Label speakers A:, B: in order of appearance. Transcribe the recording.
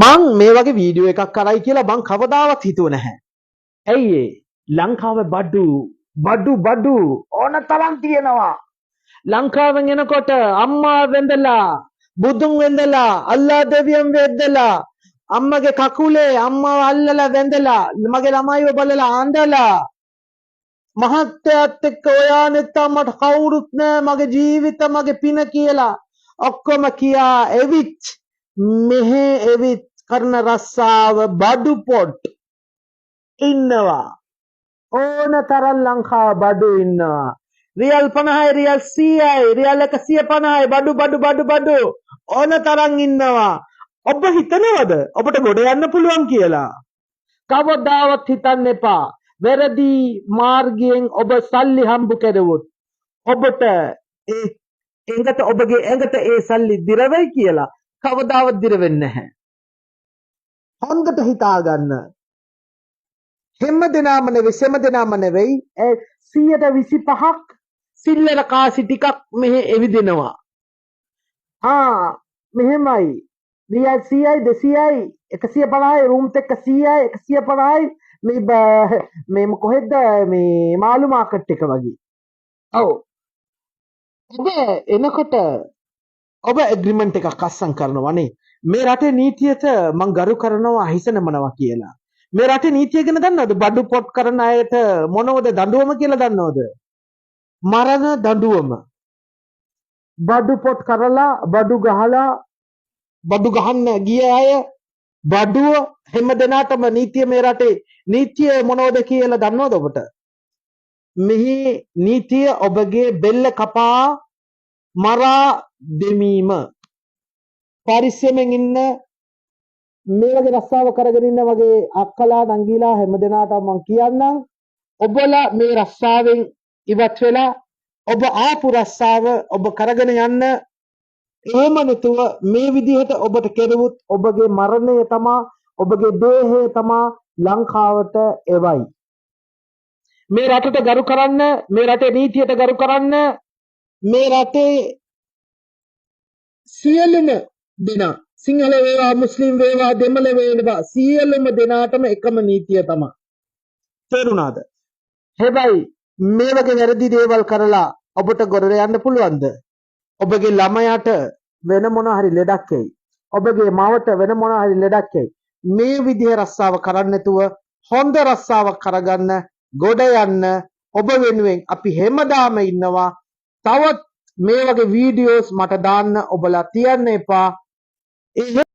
A: මං මේ වගේ වීඩියෝ එකක් කරයි කියලා මං කවදාවත් හිතුවේ නැහැ. ඇයි ඒ? ලංකාවේ බඩු ඕන තරම් තියෙනවා. ලංකාවෙන් එනකොට අම්මා වෙන්දලා, බුදුන් වෙන්දලා, අල්ලා දෙවියන් වෙන්දලා, අම්මගේ කකුලේ අම්මාව අල්ලලා වැඳලා, මගේ ළමයිව බලලා ආන්දලා, මහත්යත් එක්ක ඔයා නැත්තම් මට කවුරුත් නෑ, මගේ ජීවිත මගේ පින කියලා ඔක්කොම කියා එවිත් මෙහෙ එවිත් කරන රස්සාව බඩු පොට් ඉන්නවා. ඕන තරම් ලංකාව බඩු ඉන්නවා. රියල් 50යි, රියල් 100යි, රියල් 150යි බඩු ඕන තරම් ඉන්නවා. ඔබ හිතනවද ඔබට ගොඩ යන්න පුළුවන් කියලා? කවදාවත් හිතන්න එපා. වැරදි මාර්ගයෙන් ඔබ සල්ලි හම්බ කරුවොත් ඔබට ඔබගේ ඇඟට ඒ සල්ලි දිරවෙයි කියලා කවදාවත් දිරවෙන්නේ නැහැ. හොඳට හිතා ගන්න. හැම දෙනාම නෙවෙයි 125ක් සිල්ලර කාසි ටිකක් මෙහෙ එවිදිනවා. මෙහෙමයි. රියල් 100යි 200යි 150යි රූම් එක 100යි 150යි මේ කොහෙද මේ මාළු මාකට් එක වගේ. ඔව්. ඔබ එනකොට ඔබ ඇග්‍රීමන්ට් එකක් අස්සම් කරනවානේ. මේ රටේ නීතියට මං ගරු කරනවා හිසනමනවා කියලා. මේ රටේ නීතිය ගැන දන්නවද? බඩු පොට් කරන අයට මොනවද දඬුවම කියලා දන්නවද? මරණ දඬුවම. බඩු පොට් කරලා බඩු ගහලා බඩු ගහන්න ගිය අය බඩුව හැම දෙනාටම නීතිය මේ රටේ නීතිය මොනවද කියලා දන්නවද ඔබට? මෙහි නීතිය ඔබගේ බෙල්ල කපා මරා දෙමීම. පරිස්සමෙන් ඉන්න. මේ වගේ රස්සාව කරගෙන ඉන්න වගේ අක්කලා නංගිලා හැම දෙනාටම මම කියන්නම්, ඔබලා මේ රස්සාවෙන් ඉවත් වෙලා ඔබ ආපු රස්සාව ඔබ කරගෙන යන්න. එහෙම නැතුව මේ විදිහට ඔබට කෙරුවොත් ඔබගේ මරණය තමා, ඔබගේ දේහය තමා ලංකාවට එවයි. මේ රටට ගරු කරන්න, මේ රටේ නීතියට ගරු කරන්න. මේ රටේ සියලුම දෙනා, සිංහල වේවා, මුස්ලිම් වේවා, දෙමළ වේවා, සියලුම දෙනාටම එකම නීතිය තමයි. තේරුණාද? හැබැයි මේ වගේ වැරදි දේවල් කරලා ඔබට ගොඩ යන්න පුළුවන්ද? ඔබගේ ළමයාට වෙන මොන හරි ලෙඩක් එයි. ඔබගේ මවට වෙන මොන හරි ලෙඩක් එයි. මේ විදිහ රස්සාව කරන්න නැතුව හොඳ රස්සාවක් කරගන්න, ගොඩ යන්න ඔබ වෙනුවෙන් අපි හැමදාම ඉන්නවා. තවත් මේ වගේ වීඩියෝස් මට දාන්න ඔබලා තියන්න එපා.